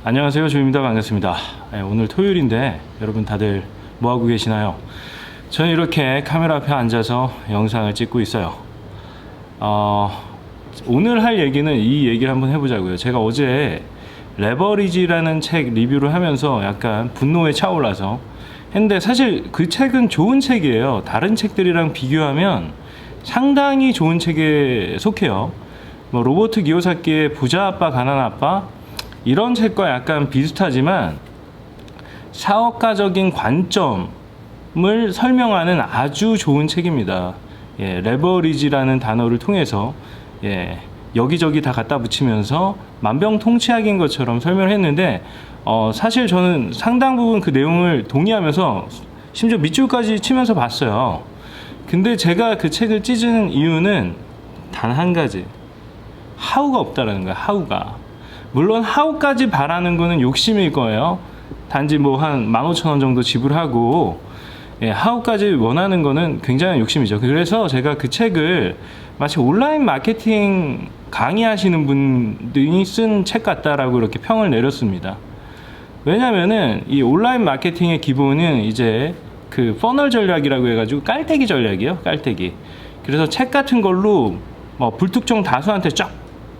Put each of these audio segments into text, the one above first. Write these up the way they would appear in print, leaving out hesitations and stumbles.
안녕하세요, 조입니다. 반갑습니다. 오늘 토요일인데 여러분 다들 뭐하고 계시나요? 저는 이렇게 카메라 앞에 앉아서 영상을 찍고 있어요. 오늘 할 얘기는 이 얘기를 한번 해보자고요. 제가 어제 레버리지라는 책 리뷰를 하면서 약간 분노에 차올라서 했는데, 사실 그 책은 좋은 책이에요. 다른 책들이랑 비교하면 상당히 좋은 책에 속해요. 뭐 로버트 기요사키의 부자 아빠 가난 아빠 이런 책과 약간 비슷하지만 사업가적인 관점을 설명하는 아주 좋은 책입니다. 레버리지라는 단어를 통해서 여기저기 다 갖다 붙이면서 만병통치약인 것처럼 설명을 했는데, 사실 저는 상당 부분 그 내용을 동의하면서 심지어 밑줄까지 치면서 봤어요. 근데 제가 그 책을 찢은 이유는 단 한 가지, 하우가 없다라는 거예요. 하우가. 물론 하우까지 바라는 거는 욕심일 거예요. 단지 뭐 한 15,000원 정도 지불하고 하우까지 원하는 거는 굉장한 욕심이죠. 그래서 제가 그 책을 마치 온라인 마케팅 강의하시는 분들이 쓴 책 같다라고 이렇게 평을 내렸습니다. 왜냐면은 이 온라인 마케팅의 기본은 이제 그 퍼널 전략이라고 해가지고 깔때기 전략이에요. 깔때기. 그래서 책 같은 걸로 뭐 불특정 다수한테 쫙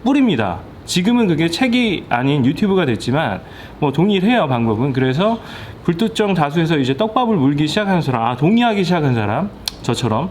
뿌립니다. 지금은 그게 책이 아닌 유튜브가 됐지만 뭐 동일해요, 방법은. 그래서 불특정 다수에서 이제 떡밥을 물기 시작하는 사람, 동의하기 시작한 사람, 저처럼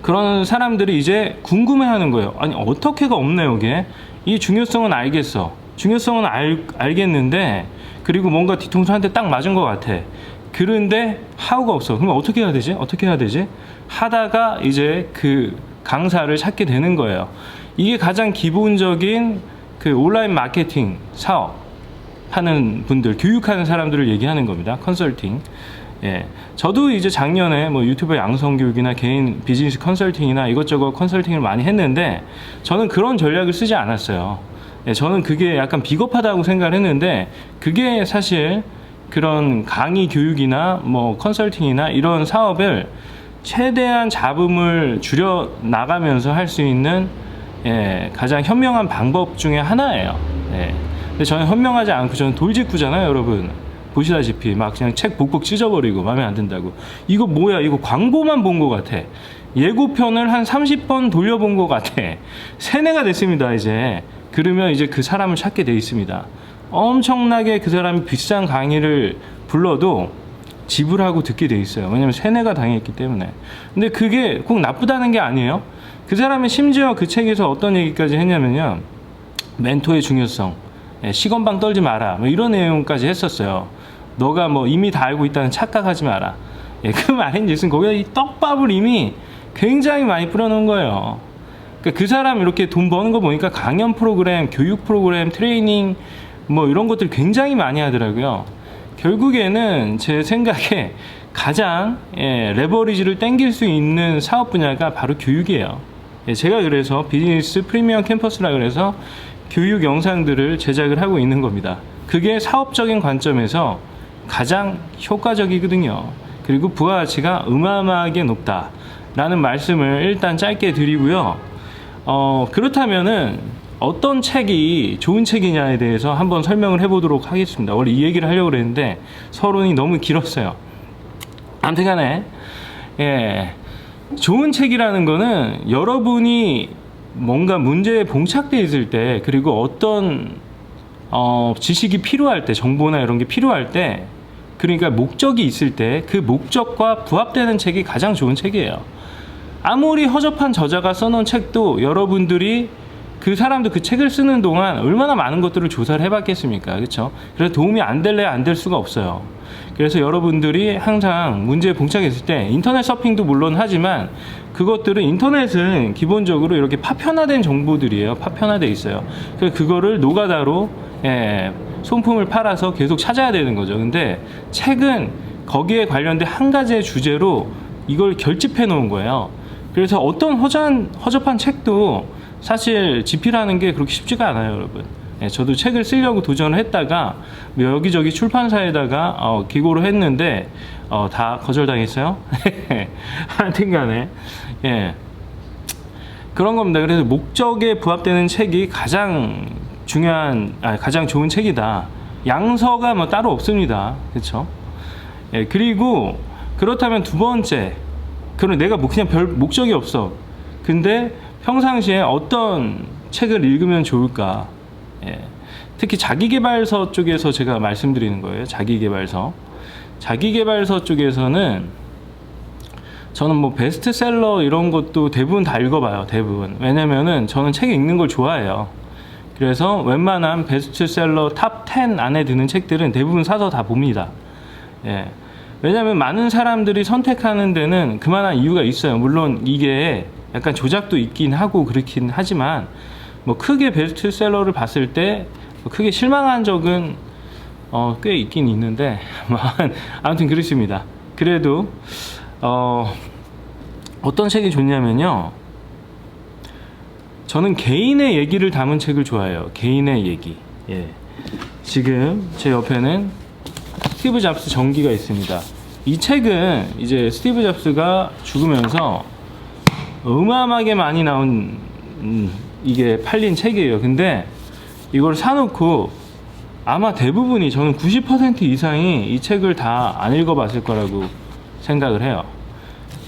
그런 사람들이 이제 궁금해하는 거예요. 아니, 어떻게가 없네 여기에. 이 중요성은 알겠어. 중요성은 알겠는데, 그리고 뭔가 뒤통수 한 대 딱 맞은 것 같아. 그런데 하우가 없어. 그럼 어떻게 해야 되지? 어떻게 해야 되지? 하다가 이제 그 강사를 찾게 되는 거예요. 이게 가장 기본적인 그 온라인 마케팅 사업 하는 분들, 교육하는 사람들을 얘기하는 겁니다. 컨설팅. 저도 이제 작년에 뭐 유튜브 양성 교육이나 개인 비즈니스 컨설팅이나 이것저것 컨설팅을 많이 했는데, 저는 그런 전략을 쓰지 않았어요. 저는 그게 약간 비겁하다고 생각을 했는데, 그게 사실 그런 강의 교육이나 뭐 컨설팅이나 이런 사업을 최대한 잡음을 줄여 나가면서 할 수 있는 가장 현명한 방법 중에 하나예요. 근데 저는 현명하지 않고, 저는 돌직구잖아요, 여러분. 보시다시피 막 그냥 책 복복 찢어버리고 마음에 안 든다고. 이거 뭐야? 이거 광고만 본 것 같아. 예고편을 한 30번 돌려본 것 같아. 세뇌가 됐습니다, 이제. 그러면 이제 그 사람을 찾게 돼 있습니다. 엄청나게 그 사람이 비싼 강의를 불러도 지불하고 듣게 돼 있어요. 왜냐면 세뇌가 당했기 때문에. 근데 그게 꼭 나쁘다는 게 아니에요. 그 사람이 심지어 그 책에서 어떤 얘기까지 했냐면요, 멘토의 중요성, 시건방 떨지 마라, 뭐 이런 내용까지 했었어요. 너가 뭐 이미 다 알고 있다는 착각하지 마라. 그 말인즉슨 거기다 이 떡밥을 이미 굉장히 많이 뿌려놓은 거예요. 그러니까 그 사람 이렇게 돈 버는 거 보니까 강연 프로그램, 교육 프로그램, 트레이닝 뭐 이런 것들 굉장히 많이 하더라고요. 결국에는 제 생각에 가장 레버리지를 땡길 수 있는 사업 분야가 바로 교육이에요. 제가 그래서 비즈니스 프리미엄 캠퍼스라 그래서 교육 영상들을 제작을 하고 있는 겁니다. 그게 사업적인 관점에서 가장 효과적이거든요. 그리고 부가가치가 어마어마하게 높다라는 말씀을 일단 짧게 드리고요. 그렇다면은 어떤 책이 좋은 책이냐에 대해서 한번 설명을 해보도록 하겠습니다. 원래 이 얘기를 하려고 그랬는데 서론이 너무 길었어요. 아무튼 간에 좋은 책이라는 거는 여러분이 뭔가 문제에 봉착되어 있을 때, 그리고 어떤 지식이 필요할 때, 정보나 이런 게 필요할 때, 그러니까 목적이 있을 때 그 목적과 부합되는 책이 가장 좋은 책이에요. 아무리 허접한 저자가 써놓은 책도 여러분들이 그 사람도 그 책을 쓰는 동안 얼마나 많은 것들을 조사를 해봤겠습니까? 그렇죠? 그래서 도움이 안 될래 안 될 수가 없어요. 그래서 여러분들이 항상 문제에 봉착했을 때 인터넷 서핑도 물론 하지만, 그것들은 인터넷은 기본적으로 이렇게 파편화된 정보들이에요. 파편화돼 있어요. 그래서 그거를 노가다로 손품을 팔아서 계속 찾아야 되는 거죠. 근데 책은 거기에 관련된 한 가지의 주제로 이걸 결집해 놓은 거예요. 그래서 어떤 허접한 책도 사실 집필하는 게 그렇게 쉽지가 않아요, 여러분. 저도 책을 쓰려고 도전을 했다가 여기저기 출판사에다가 기고를 했는데 다 거절당했어요. 하여튼 간에 그런 겁니다. 그래서 목적에 부합되는 책이 가장 가장 좋은 책이다. 양서가 뭐 따로 없습니다. 그렇죠? 예, 그리고 그렇다면 두 번째, 그럼 내가 뭐 그냥 별 목적이 없어. 근데 평상시에 어떤 책을 읽으면 좋을까? 예, 특히 자기계발서 쪽에서 제가 말씀드리는 거예요. 자기계발서 쪽에서는 저는 뭐 베스트셀러 이런 것도 대부분 다 읽어봐요. 대부분. 왜냐면은 저는 책 읽는 걸 좋아해요. 그래서 웬만한 베스트셀러 탑 10 안에 드는 책들은 대부분 사서 다 봅니다. 예. 왜냐면 많은 사람들이 선택하는 데는 그만한 이유가 있어요. 물론 이게 약간 조작도 있긴 하고 그렇긴 하지만 뭐 크게 베스트셀러를 봤을 때 뭐 크게 실망한 적은 꽤 있긴 있는데 아무튼 그렇습니다. 그래도 어떤 책이 좋냐면요, 저는 개인의 얘기를 담은 책을 좋아해요. 개인의 얘기. 예. 지금 제 옆에는 스티브 잡스 전기가 있습니다. 이 책은 이제 스티브 잡스가 죽으면서 어마어마하게 많이 나온 이게 팔린 책이에요. 근데 이걸 사놓고 아마 대부분이, 저는 90% 이상이 이 책을 다 안 읽어봤을 거라고 생각을 해요.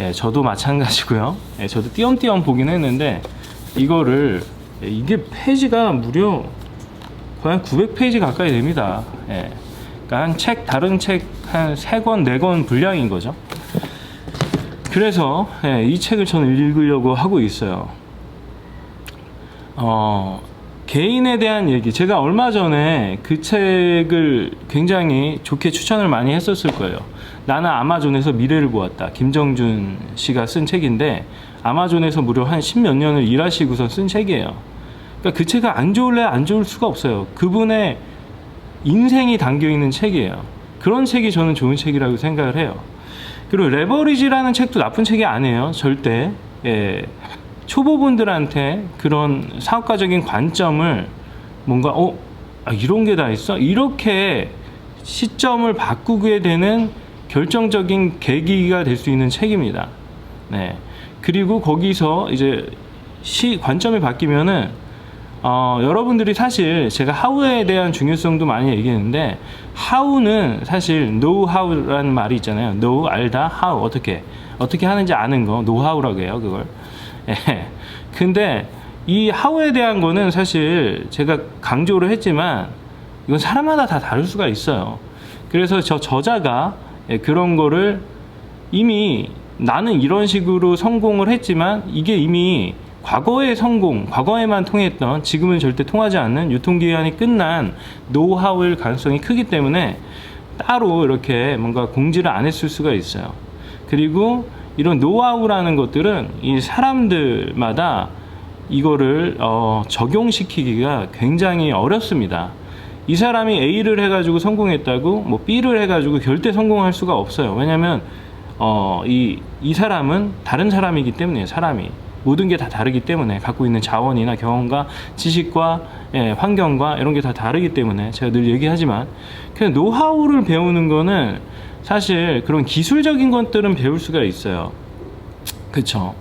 예, 저도 마찬가지고요. 예, 저도 띄엄띄엄 보긴 했는데 이거를, 이게 페이지가 무려 거의 한 900페이지 가까이 됩니다. 예, 그러니까 다른 책 한 3권, 4권 분량인 거죠. 그래서 이 책을 저는 읽으려고 하고 있어요. 개인에 대한 얘기, 제가 얼마 전에 그 책을 굉장히 좋게 추천을 많이 했었을 거예요. 나는 아마존에서 미래를 보았다. 김정준 씨가 쓴 책인데 아마존에서 무려 한 10몇 년을 일하시고서 쓴 책이에요. 그러니까 그 책은 안 좋을래 안 좋을 수가 없어요. 그분의 인생이 담겨있는 책이에요. 그런 책이 저는 좋은 책이라고 생각을 해요. 그리고 레버리지라는 책도 나쁜 책이 아니에요. 절대. 예. 초보분들한테 그런 사업가적인 관점을 뭔가 이런 게 다 있어? 이렇게 시점을 바꾸게 되는 결정적인 계기가 될 수 있는 책입니다. 네. 그리고 거기서 이제 관점이 바뀌면은 여러분들이 사실 제가 하우에 대한 중요성도 많이 얘기했는데, 하우는 사실 노하우라는 말이 있잖아요. know, 알다, how, 어떻게 하는지 아는 거 노하우라고 해요, 그걸. 예. 근데 이 하우에 대한 거는 사실 제가 강조를 했지만 이건 사람마다 다 다를 수가 있어요. 그래서 저 저자가 그런 거를 이미 나는 이런 식으로 성공을 했지만 이게 이미 과거의 성공, 과거에만 통했던, 지금은 절대 통하지 않는, 유통기한이 끝난 노하우일 가능성이 크기 때문에 따로 이렇게 뭔가 공지를 안 했을 수가 있어요. 그리고 이런 노하우라는 것들은 이 사람들마다 이거를 적용시키기가 굉장히 어렵습니다. 이 사람이 A를 해가지고 성공했다고 뭐 B를 해가지고 절대 성공할 수가 없어요. 왜냐면 이 사람은 다른 사람이기 때문에, 사람이 모든 게 다 다르기 때문에, 갖고 있는 자원이나 경험과 지식과 환경과 이런 게 다 다르기 때문에, 제가 늘 얘기하지만 그냥 노하우를 배우는 거는 사실 그런 기술적인 것들은 배울 수가 있어요. 그쵸?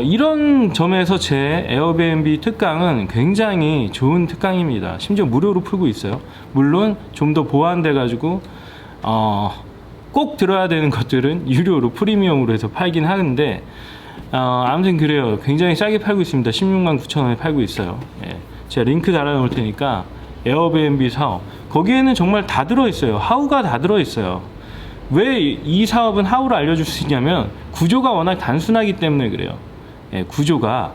이런 점에서 제 에어비앤비 특강은 굉장히 좋은 특강입니다. 심지어 무료로 풀고 있어요. 물론 좀 더 보완돼 가지고 꼭 들어야 되는 것들은 유료로 프리미엄으로 해서 팔긴 하는데, 아무튼 그래요. 굉장히 싸게 팔고 있습니다. 16만 9천 원에 팔고 있어요. 예. 제가 링크 달아 놓을 테니까, 에어비앤비 사업, 거기에는 정말 다 들어있어요. 하우가 다 들어있어요. 왜 이 사업은 하우를 알려줄 수 있냐면 구조가 워낙 단순하기 때문에 그래요. 예, 구조가.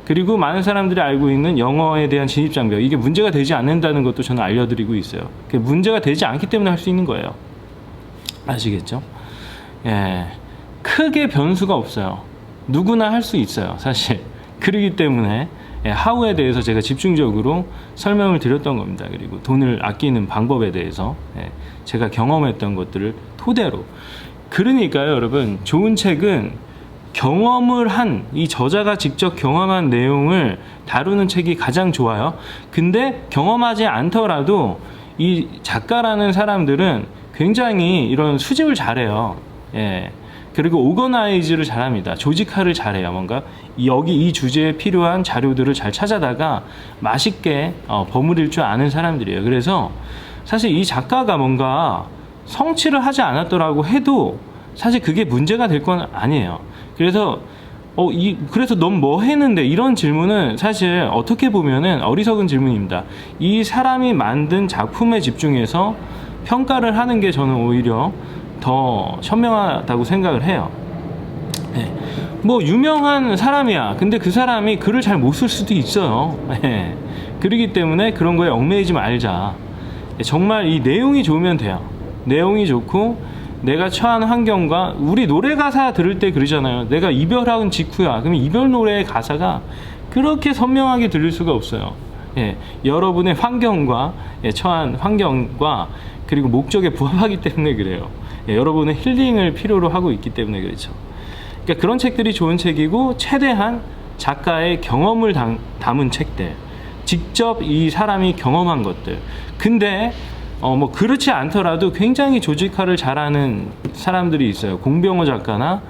그리고 많은 사람들이 알고 있는 영어에 대한 진입장벽, 이게 문제가 되지 않는다는 것도 저는 알려드리고 있어요. 그게 문제가 되지 않기 때문에 할 수 있는 거예요. 아시겠죠? 예, 크게 변수가 없어요. 누구나 할 수 있어요, 사실. 그러기 때문에 하우에 대해서 제가 집중적으로 설명을 드렸던 겁니다. 그리고 돈을 아끼는 방법에 대해서 제가 경험했던 것들을 토대로. 그러니까요, 여러분, 좋은 책은 경험을 한, 이 저자가 직접 경험한 내용을 다루는 책이 가장 좋아요. 근데 경험하지 않더라도 이 작가라는 사람들은 굉장히 이런 수집을 잘해요. 예. 그리고 오거나이즈를 잘합니다. 조직화를 잘해요. 뭔가 여기 이 주제에 필요한 자료들을 잘 찾아다가 맛있게 버무릴 줄 아는 사람들이에요. 그래서 사실 이 작가가 뭔가 성취를 하지 않았더라고 해도 사실 그게 문제가 될 건 아니에요. 그래서 그래서 넌 뭐 했는데, 이런 질문은 사실 어떻게 보면은 어리석은 질문입니다. 이 사람이 만든 작품에 집중해서 평가를 하는 게 저는 오히려 더 현명하다고 생각을 해요. 네. 뭐 유명한 사람이야. 근데 그 사람이 글을 잘 못 쓸 수도 있어요. 네. 그러기 때문에 그런 거에 얽매이지 말자. 정말 이 내용이 좋으면 돼요. 내용이 좋고 내가 처한 환경과, 우리 노래 가사 들을 때 그러잖아요. 내가 이별한 직후야. 그럼 이별 노래의 가사가 그렇게 선명하게 들릴 수가 없어요. 예, 여러분의 환경과 처한 환경과 그리고 목적에 부합하기 때문에 그래요. 예, 여러분의 힐링을 필요로 하고 있기 때문에 그렇죠. 그러니까 그런 책들이 좋은 책이고, 최대한 작가의 경험을 담은 책들, 직접 이 사람이 경험한 것들. 근데 뭐 그렇지 않더라도 굉장히 조직화를 잘하는 사람들이 있어요. 공병호 작가나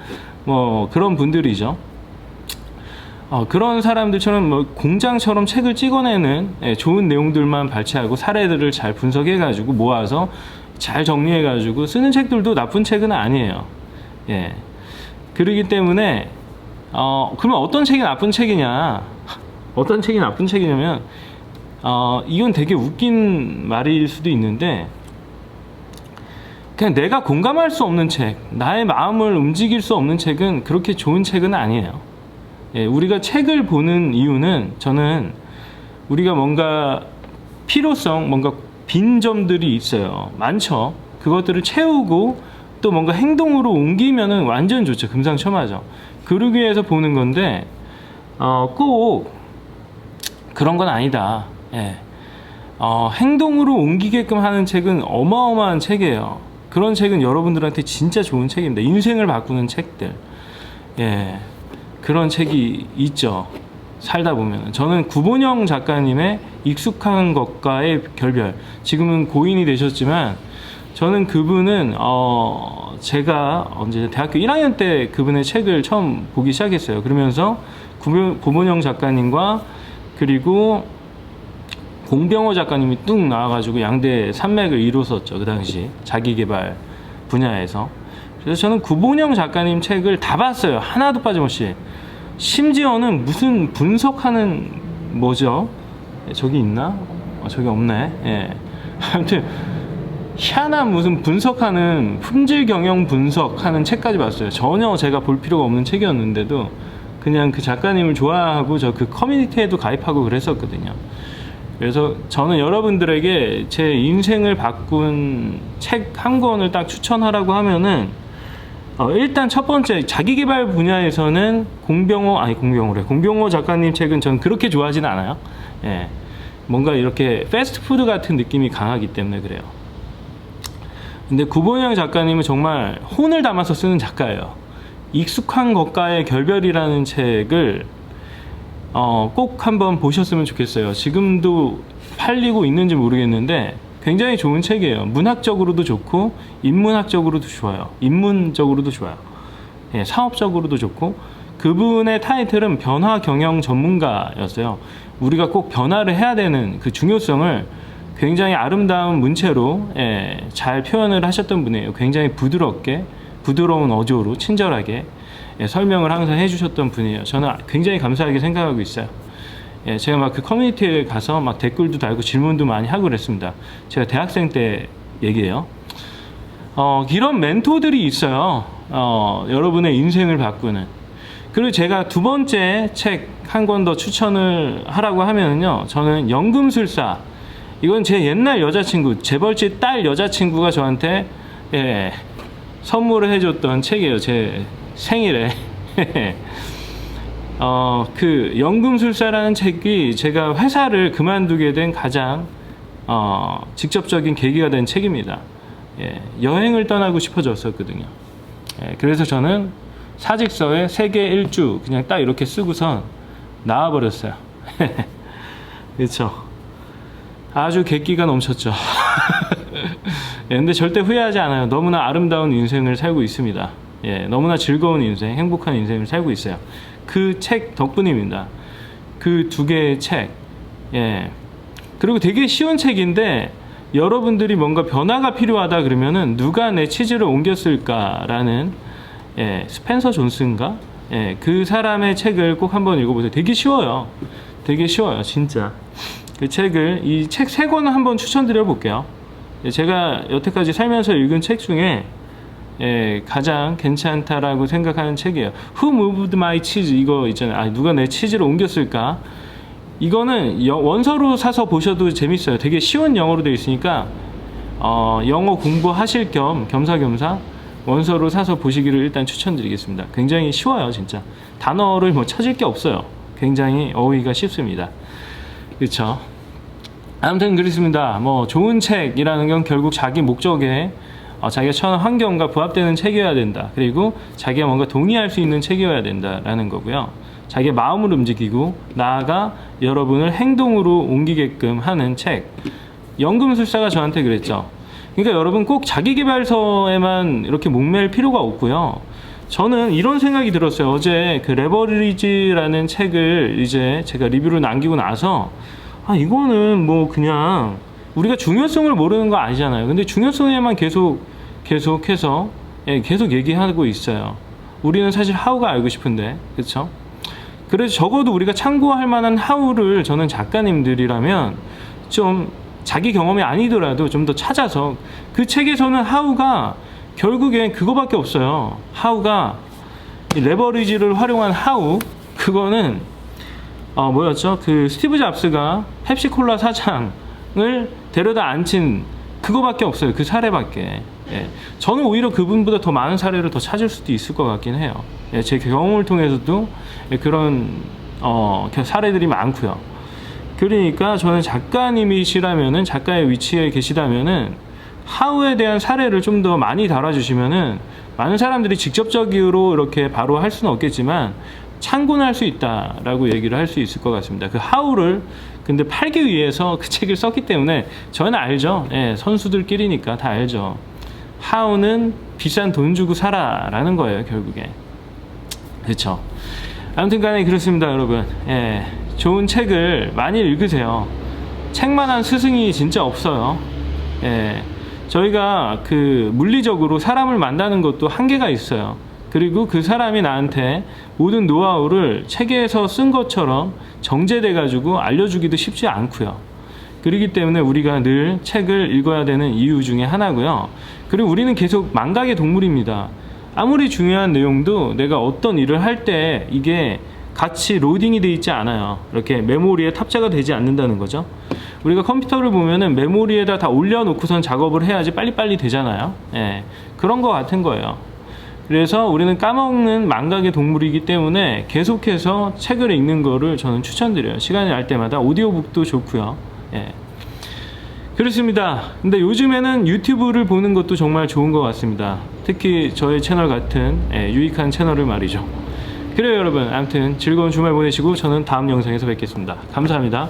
뭐 그런 분들이죠. 그런 사람들처럼 뭐 공장처럼 책을 찍어내는 좋은 내용들만 발췌하고 사례들을 잘 분석해가지고 모아서 잘 정리해가지고 쓰는 책들도 나쁜 책은 아니에요. 예. 그러기 때문에 그러면 어떤 책이 나쁜 책이냐? 어떤 책이 나쁜 책이냐면, 이건 되게 웃긴 말일 수도 있는데, 그냥 내가 공감할 수 없는 책, 나의 마음을 움직일 수 없는 책은 그렇게 좋은 책은 아니에요. 예, 우리가 책을 보는 이유는, 저는 우리가 뭔가 필요성, 뭔가 빈 점들이 있어요. 많죠. 그것들을 채우고 또 뭔가 행동으로 옮기면은 완전 좋죠. 금상첨화죠. 그러기 위해서 보는 건데, 꼭 그런 건 아니다. 예. 행동으로 옮기게끔 하는 책은 어마어마한 책이에요. 그런 책은 여러분들한테 진짜 좋은 책입니다. 인생을 바꾸는 책들. 예. 그런 책이 있죠. 살다 보면. 저는 구본영 작가님의 익숙한 것과의 결별, 지금은 고인이 되셨지만, 저는 그분은 제가 언제 대학교 1학년 때 그분의 책을 처음 보기 시작했어요. 그러면서 구본영 작가님과 그리고 공병호 작가님이 뚝 나와가지고 양대 산맥을 이뤘었죠. 그 당시 자기개발 분야에서. 그래서 저는 구본영 작가님 책을 다 봤어요. 하나도 빠짐없이. 심지어는 무슨 분석하는 뭐죠? 저기 있나? 저기 없네. 예. 아무튼 희한한 무슨 분석하는, 품질 경영 분석하는 책까지 봤어요. 전혀 제가 볼 필요가 없는 책이었는데도 그냥 그 작가님을 좋아하고 저 그 커뮤니티에도 가입하고 그랬었거든요. 그래서 저는 여러분들에게 제 인생을 바꾼 책 한 권을 딱 추천하라고 하면은, 일단 첫 번째, 자기개발 분야에서는 공병호 작가님 책은 전 그렇게 좋아하진 않아요. 예. 뭔가 이렇게 패스트푸드 같은 느낌이 강하기 때문에 그래요. 근데 구본영 작가님은 정말 혼을 담아서 쓰는 작가예요. 익숙한 것과의 결별이라는 책을 꼭 한번 보셨으면 좋겠어요. 지금도 팔리고 있는지 모르겠는데 굉장히 좋은 책이에요. 문학적으로도 좋고 인문학적으로도 좋아요. 인문적으로도 좋아요. 예, 사업적으로도 좋고. 그분의 타이틀은 변화 경영 전문가였어요. 우리가 꼭 변화를 해야 되는 그 중요성을 굉장히 아름다운 문체로 잘 표현을 하셨던 분이에요. 굉장히 부드럽게, 부드러운 어조로 친절하게 설명을 항상 해주셨던 분이에요. 저는 굉장히 감사하게 생각하고 있어요. 제가 막 그 커뮤니티에 가서 막 댓글도 달고 질문도 많이 하고 그랬습니다. 제가 대학생 때 얘기예요. 이런 멘토들이 있어요. 여러분의 인생을 바꾸는. 그리고 제가 두 번째 책 한 권 더 추천을 하라고 하면은요, 저는 연금술사. 이건 제 옛날 여자친구, 재벌집 딸 여자친구가 저한테 선물을 해줬던 책이에요. 제 생일에. 그 연금술사라는 책이 제가 회사를 그만두게 된 가장 직접적인 계기가 된 책입니다. 여행을 떠나고 싶어졌었거든요. 그래서 저는 사직서에 세계 일주 그냥 딱 이렇게 쓰고선 나와버렸어요. 그렇죠. 아주 객기가 넘쳤죠. 근데 절대 후회하지 않아요. 너무나 아름다운 인생을 살고 있습니다. 예, 너무나 즐거운 인생, 행복한 인생을 살고 있어요. 그 책 덕분입니다. 그 두 개의 책. 예. 그리고 되게 쉬운 책인데 여러분들이 뭔가 변화가 필요하다 그러면은 누가 내 치즈를 옮겼을까라는 예, 스펜서 존슨가? 예, 그 사람의 책을 꼭 한번 읽어보세요. 되게 쉬워요. 되게 쉬워요, 진짜. 그 책을 이 책 세 권을 한번 추천드려 볼게요. 예, 제가 여태까지 살면서 읽은 책 중에 예, 가장 괜찮다라고 생각하는 책이에요. Who moved my cheese? 이거 있잖아요. 아, 누가 내 치즈를 옮겼을까? 이거는 원서로 사서 보셔도 재밌어요. 되게 쉬운 영어로 되어 있으니까 영어 공부하실 겸 겸사겸사 원서로 사서 보시기를 일단 추천드리겠습니다. 굉장히 쉬워요, 진짜. 단어를 뭐 찾을 게 없어요. 굉장히 어휘가 쉽습니다. 그렇죠? 아무튼 그렇습니다. 뭐 좋은 책이라는 건 결국 자기 목적에 자기가 처한 환경과 부합되는 책이어야 된다. 그리고 자기가 뭔가 동의할 수 있는 책이어야 된다라는 거고요. 자기의 마음을 움직이고 나아가 여러분을 행동으로 옮기게끔 하는 책. 연금술사가 저한테 그랬죠. 그러니까 여러분 꼭 자기계발서에만 이렇게 목매일 필요가 없고요. 저는 이런 생각이 들었어요. 어제 그 레버리지라는 책을 이제 제가 리뷰를 남기고 나서 이거는 뭐 그냥 우리가 중요성을 모르는 거 아니잖아요. 근데 중요성에만 계속해서 계속 얘기하고 있어요. 우리는 사실 하우가 알고 싶은데, 그렇죠? 그래서 적어도 우리가 참고할 만한 하우를 저는 작가님들이라면 좀 자기 경험이 아니더라도 좀 더 찾아서 그 책에서는 하우가 결국엔 그거밖에 없어요. 하우가 레버리지를 활용한 하우, 그거는 뭐였죠? 그 스티브 잡스가 펩시콜라 사장을 데려다 앉힌 그거밖에 없어요. 그 사례밖에. 예. 저는 오히려 그분보다 더 많은 사례를 더 찾을 수도 있을 것 같긴 해요. 예, 제 경험을 통해서도 그런 사례들이 많고요. 그러니까 저는 작가님이시라면은, 작가의 위치에 계시다면은 하우에 대한 사례를 좀 더 많이 달아주시면은 많은 사람들이 직접적으로 이렇게 바로 할 수는 없겠지만 참고는 할 수 있다라고 얘기를 할 수 있을 것 같습니다. 그 하우를 근데 팔기 위해서 그 책을 썼기 때문에 저는 알죠. 예, 선수들끼리니까 다 알죠. 하우는 비싼 돈 주고 사라라는 거예요, 결국에. 그렇죠. 아무튼 간에 그렇습니다, 여러분. 예, 좋은 책을 많이 읽으세요. 책만한 스승이 진짜 없어요. 예, 저희가 그 물리적으로 사람을 만나는 것도 한계가 있어요. 그리고 그 사람이 나한테 모든 노하우를 책에서 쓴 것처럼 정제돼 가지고 알려주기도 쉽지 않고요. 그렇기 때문에 우리가 늘 책을 읽어야 되는 이유 중에 하나고요. 그리고 우리는 계속 망각의 동물입니다. 아무리 중요한 내용도 내가 어떤 일을 할 때 이게 같이 로딩이 돼 있지 않아요. 이렇게 메모리에 탑재가 되지 않는다는 거죠. 우리가 컴퓨터를 보면은 메모리에다 다 올려놓고선 작업을 해야지 빨리빨리 되잖아요. 예, 그런 거 같은 거예요. 그래서 우리는 까먹는 망각의 동물이기 때문에 계속해서 책을 읽는 거를 저는 추천드려요. 시간이 날 때마다. 오디오북도 좋고요. 예. 그렇습니다. 근데 요즘에는 유튜브를 보는 것도 정말 좋은 것 같습니다. 특히 저의 채널 같은 유익한 채널을 말이죠. 그래요, 여러분. 아무튼 즐거운 주말 보내시고 저는 다음 영상에서 뵙겠습니다. 감사합니다.